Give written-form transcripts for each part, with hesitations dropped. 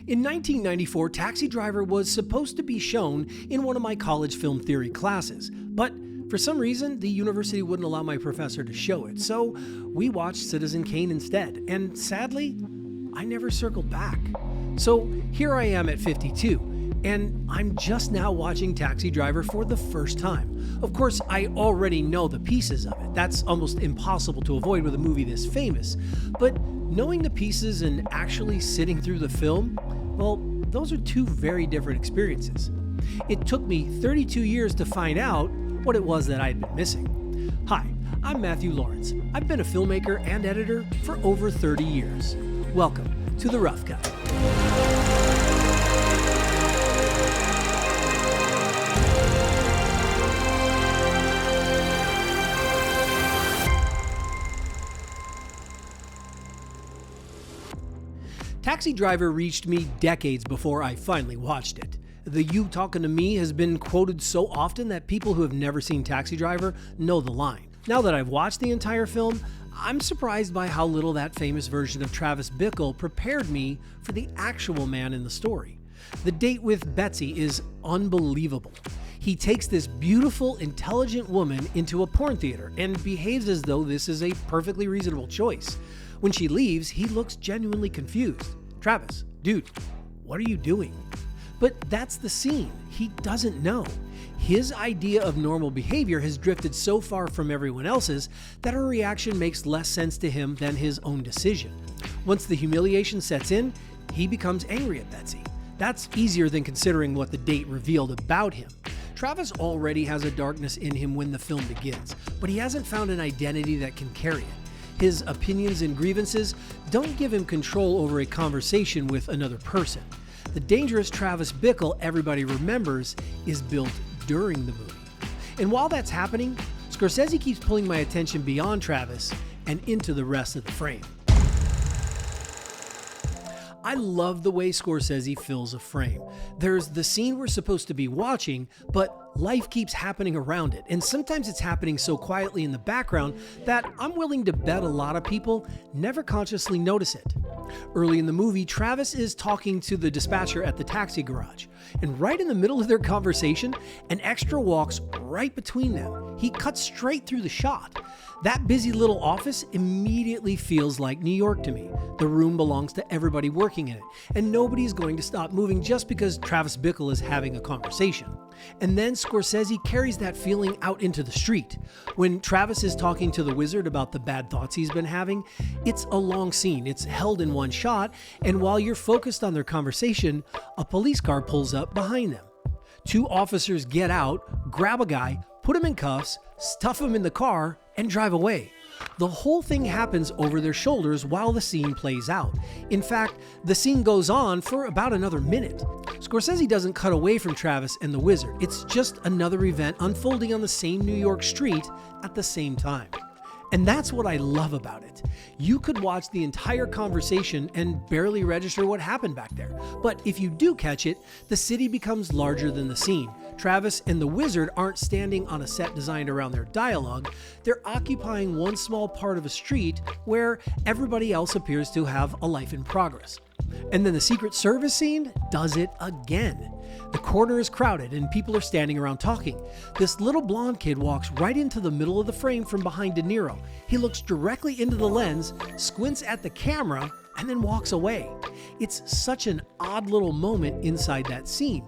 In 1994, Taxi Driver was supposed to be shown in one of my college film theory classes, but for some reason, the university wouldn't allow my professor to show it, so we watched Citizen Kane instead, and sadly, I never circled back. So here I am at 52, and I'm just now watching Taxi Driver for the first time. Of course, I already know the pieces of it. That's almost impossible to avoid with a movie this famous, but knowing the pieces and actually sitting through the film, well, those are two very different experiences. It took me 32 years to find out what it was that I had been missing. Hi, I'm Matthew Lawrence. I've been a filmmaker and editor for over 30 years. Welcome to The Rough Cut. Taxi Driver reached me decades before I finally watched it. The "you talking to me" has been quoted so often that people who have never seen Taxi Driver know the line. Now that I've watched the entire film, I'm surprised by how little that famous version of Travis Bickle prepared me for the actual man in the story. The date with Betsy is unbelievable. He takes this beautiful, intelligent woman into a porn theater and behaves as though this is a perfectly reasonable choice. When she leaves, he looks genuinely confused. "Travis, dude, what are you doing?" But that's the scene. He doesn't know. His idea of normal behavior has drifted so far from everyone else's that her reaction makes less sense to him than his own decision. Once the humiliation sets in, he becomes angry at Betsy. That's easier than considering what the date revealed about him. Travis already has a darkness in him when the film begins, but he hasn't found an identity that can carry it. His opinions and grievances don't give him control over a conversation with another person. The dangerous Travis Bickle everybody remembers is built during the movie. And while that's happening, Scorsese keeps pulling my attention beyond Travis and into the rest of the frame. I love the way Scorsese fills a frame. There's the scene we're supposed to be watching, but life keeps happening around it, and sometimes it's happening so quietly in the background that I'm willing to bet a lot of people never consciously notice it. Early in the movie, Travis is talking to the dispatcher at the taxi garage, and right in the middle of their conversation, an extra walks right between them. He cuts straight through the shot. That busy little office immediately feels like New York to me. The room belongs to everybody working in it, and nobody's going to stop moving just because Travis Bickle is having a conversation. And then Scorsese carries that feeling out into the street. When Travis is talking to the wizard about the bad thoughts he's been having, it's a long scene. It's held in one shot, and while you're focused on their conversation, a police car pulls up behind them. Two officers get out, grab a guy, put him in cuffs, stuff him in the car, and drive away. The whole thing happens over their shoulders while the scene plays out. In fact, the scene goes on for about another minute. Scorsese doesn't cut away from Travis and the wizard. It's just another event unfolding on the same New York street at the same time. And that's what I love about it. You could watch the entire conversation and barely register what happened back there. But if you do catch it, the city becomes larger than the scene. Travis and the wizard aren't standing on a set designed around their dialogue. They're occupying one small part of a street where everybody else appears to have a life in progress. And then the Secret Service scene does it again. The corner is crowded and people are standing around talking. This little blonde kid walks right into the middle of the frame from behind Niro. He looks directly into the lens, squints at the camera, and then walks away. It's such an odd little moment inside that scene.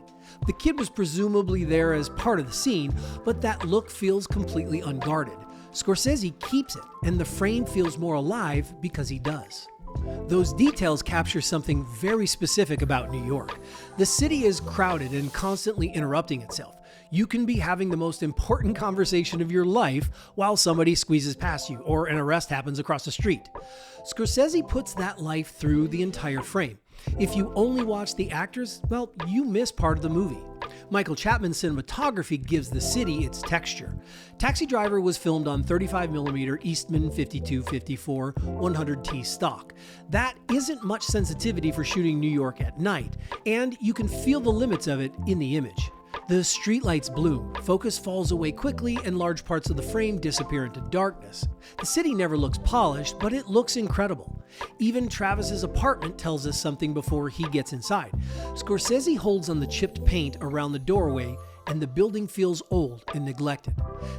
The kid was presumably there as part of the scene, but that look feels completely unguarded. Scorsese keeps it, and the frame feels more alive because he does. Those details capture something very specific about New York. The city is crowded and constantly interrupting itself. You can be having the most important conversation of your life while somebody squeezes past you or an arrest happens across the street. Scorsese puts that life through the entire frame. If you only watch the actors, well, you miss part of the movie. Michael Chapman's cinematography gives the city its texture. Taxi Driver was filmed on 35mm Eastman 52-54 100T stock. That isn't much sensitivity for shooting New York at night, and you can feel the limits of it in the image. The streetlights bloom, focus falls away quickly, and large parts of the frame disappear into darkness. The city never looks polished, but it looks incredible. Even Travis's apartment tells us something before he gets inside. Scorsese holds on the chipped paint around the doorway, and the building feels old and neglected.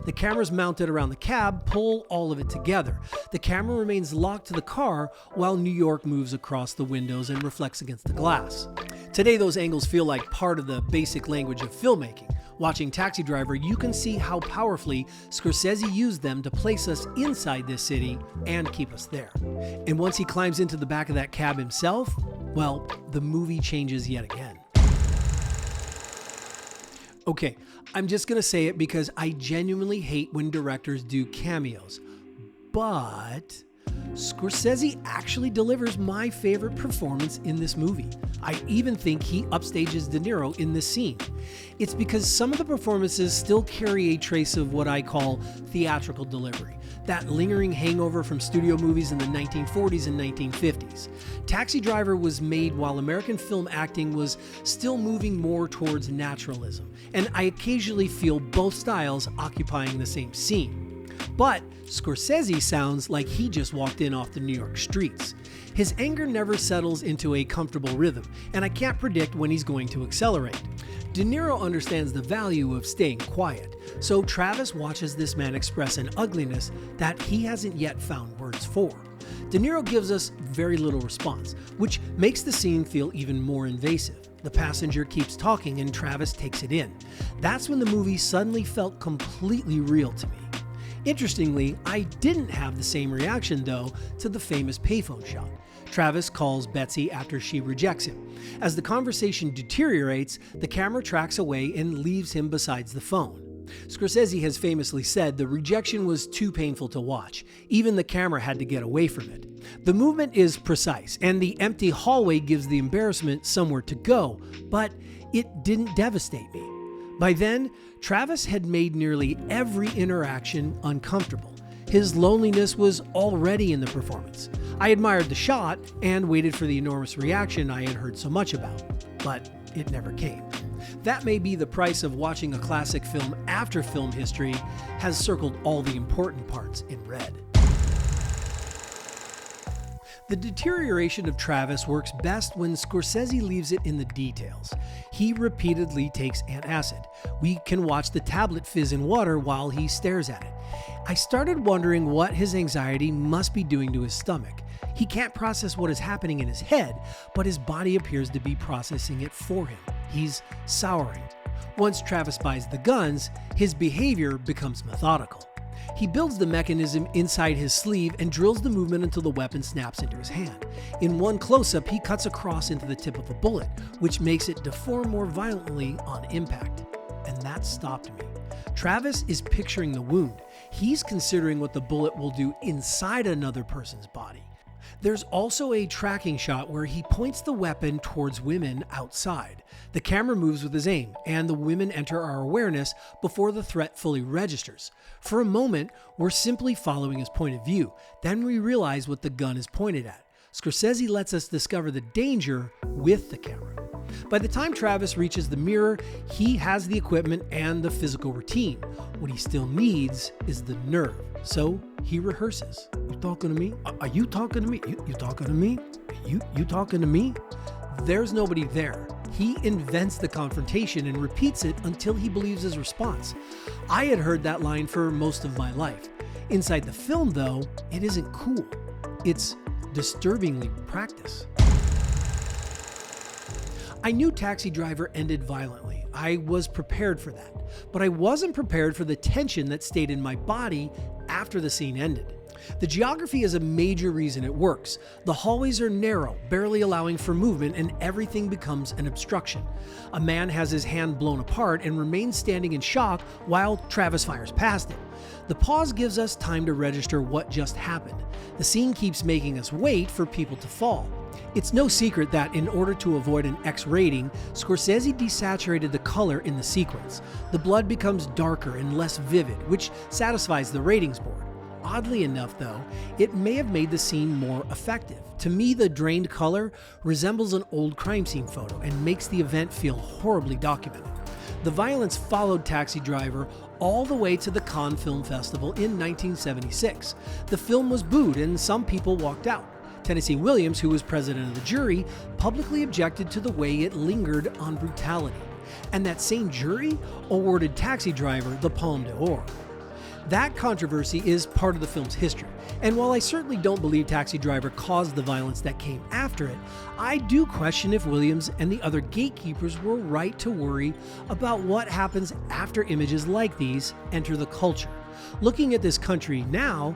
The cameras mounted around the cab pull all of it together. The camera remains locked to the car while New York moves across the windows and reflects against the glass. Today, those angles feel like part of the basic language of filmmaking. Watching Taxi Driver, you can see how powerfully Scorsese used them to place us inside this city and keep us there. And once he climbs into the back of that cab himself, well, the movie changes yet again. Okay, I'm just gonna say it because I genuinely hate when directors do cameos, but Scorsese actually delivers my favorite performance in this movie. I even think he upstages De Niro in this scene. It's because some of the performances still carry a trace of what I call theatrical delivery, that lingering hangover from studio movies in the 1940s and 1950s. Taxi Driver was made while American film acting was still moving more towards naturalism, and I occasionally feel both styles occupying the same scene. But Scorsese sounds like he just walked in off the New York streets. His anger never settles into a comfortable rhythm, and I can't predict when he's going to accelerate. De Niro understands the value of staying quiet, so Travis watches this man express an ugliness that he hasn't yet found words for. De Niro gives us very little response, which makes the scene feel even more invasive. The passenger keeps talking and Travis takes it in. That's when the movie suddenly felt completely real to me. Interestingly, I didn't have the same reaction though to the famous payphone shot. Travis calls Betsy after she rejects him. As the conversation deteriorates, the camera tracks away and leaves him beside the phone. Scorsese has famously said the rejection was too painful to watch. Even the camera had to get away from it. The movement is precise, and the empty hallway gives the embarrassment somewhere to go, but it didn't devastate me. By then, Travis had made nearly every interaction uncomfortable. His loneliness was already in the performance. I admired the shot and waited for the enormous reaction I had heard so much about, but it never came. That may be the price of watching a classic film after film history has circled all the important parts in red. The deterioration of Travis works best when Scorsese leaves it in the details. He repeatedly takes antacid. We can watch the tablet fizz in water while he stares at it. I started wondering what his anxiety must be doing to his stomach. He can't process what is happening in his head, but his body appears to be processing it for him. He's souring. Once Travis buys the guns, his behavior becomes methodical. He builds the mechanism inside his sleeve and drills the movement until the weapon snaps into his hand. In one close-up, he cuts across into the tip of a bullet, which makes it deform more violently on impact. And that stopped me. Travis is picturing the wound. He's considering what the bullet will do inside another person's body. There's also a tracking shot where he points the weapon towards women outside. The camera moves with his aim, and the women enter our awareness before the threat fully registers. For a moment, we're simply following his point of view. Then we realize what the gun is pointed at. Scorsese lets us discover the danger with the camera. By the time Travis reaches the mirror, he has the equipment and the physical routine. What he still needs is the nerve. So he rehearses. You talking to me? Are you talking to me? You talking to me? You talking to me? There's nobody there. He invents the confrontation and repeats it until he believes his response. I had heard that line for most of my life. Inside the film, though, it isn't cool. It's disturbingly practice. I knew Taxi Driver ended violently. I was prepared for that. But I wasn't prepared for the tension that stayed in my body after the scene ended. The geography is a major reason it works. The hallways are narrow, barely allowing for movement, and everything becomes an obstruction. A man has his hand blown apart and remains standing in shock while Travis fires past him. The pause gives us time to register what just happened. The scene keeps making us wait for people to fall. It's no secret that in order to avoid an X rating, Scorsese desaturated the color in the sequence. The blood becomes darker and less vivid, which satisfies the ratings board. Oddly enough, though, it may have made the scene more effective. To me, the drained color resembles an old crime scene photo and makes the event feel horribly documented. The violence followed Taxi Driver all the way to the Cannes Film Festival in 1976. The film was booed and some people walked out. Tennessee Williams, who was president of the jury, publicly objected to the way it lingered on brutality. And that same jury awarded Taxi Driver the Palme d'Or. That controversy is part of the film's history, and while I certainly don't believe Taxi Driver caused the violence that came after it, I do question if Williams and the other gatekeepers were right to worry about what happens after images like these enter the culture. Looking at this country now,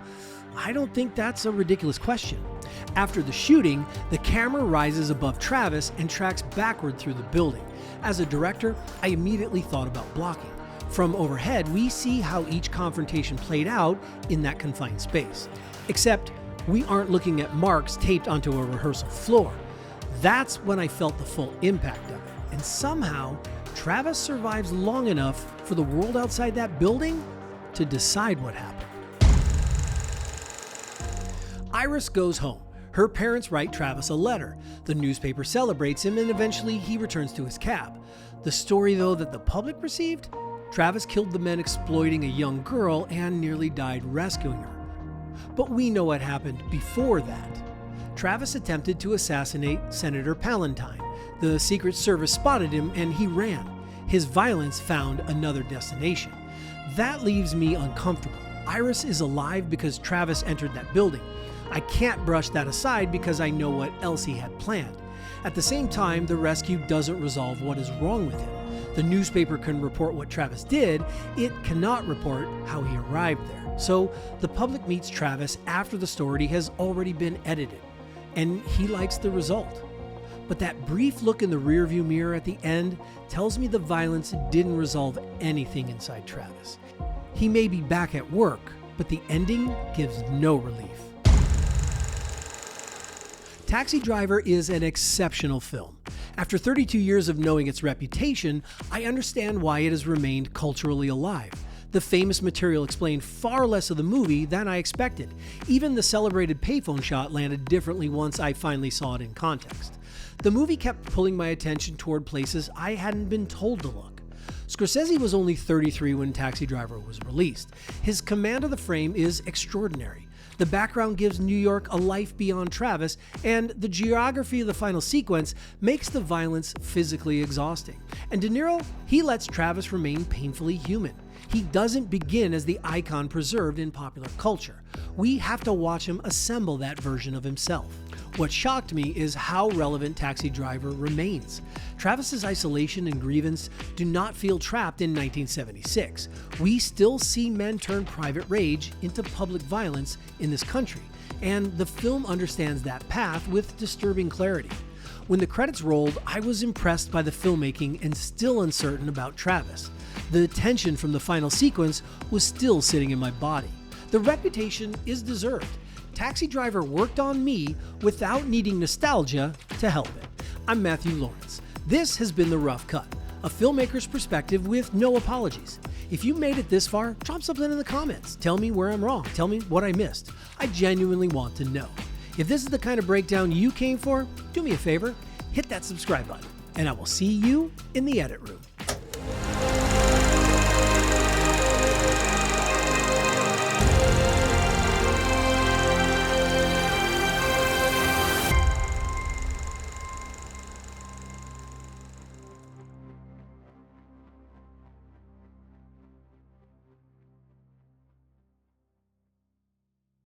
I don't think that's a ridiculous question. After the shooting, the camera rises above Travis and tracks backward through the building. As a director, I immediately thought about blocking. From overhead, we see how each confrontation played out in that confined space. Except, we aren't looking at marks taped onto a rehearsal floor. That's when I felt the full impact of it. And somehow, Travis survives long enough for the world outside that building to decide what happened. Iris goes home. Her parents write Travis a letter. The newspaper celebrates him, and eventually he returns to his cab. The story, though, that the public received? Travis killed the men exploiting a young girl and nearly died rescuing her. But we know what happened before that. Travis attempted to assassinate Senator Palantine. The Secret Service spotted him and he ran. His violence found another destination. That leaves me uncomfortable. Iris is alive because Travis entered that building. I can't brush that aside because I know what else he had planned. At the same time, the rescue doesn't resolve what is wrong with him. The newspaper can report what Travis did, it cannot report how he arrived there. So the public meets Travis after the story has already been edited, and he likes the result. But that brief look in the rearview mirror at the end tells me the violence didn't resolve anything inside Travis. He may be back at work, but the ending gives no relief. Taxi Driver is an exceptional film. After 32 years of knowing its reputation, I understand why it has remained culturally alive. The famous material explained far less of the movie than I expected. Even the celebrated payphone shot landed differently once I finally saw it in context. The movie kept pulling my attention toward places I hadn't been told to look. Scorsese was only 33 when Taxi Driver was released. His command of the frame is extraordinary. The background gives New York a life beyond Travis, and the geography of the final sequence makes the violence physically exhausting. And De Niro, he lets Travis remain painfully human. He doesn't begin as the icon preserved in popular culture. We have to watch him assemble that version of himself. What shocked me is how relevant Taxi Driver remains. Travis's isolation and grievance do not feel trapped in 1976. We still see men turn private rage into public violence in this country, and the film understands that path with disturbing clarity. When the credits rolled, I was impressed by the filmmaking and still uncertain about Travis. The tension from the final sequence was still sitting in my body. The reputation is deserved. Taxi Driver worked on me without needing nostalgia to help it. I'm Matthew Lawrence. This has been The Rough Cut, a filmmaker's perspective with no apologies. If you made it this far, drop something in the comments. Tell me where I'm wrong. Tell me what I missed. I genuinely want to know. If this is the kind of breakdown you came for, do me a favor, hit that subscribe button, and I will see you in the edit room.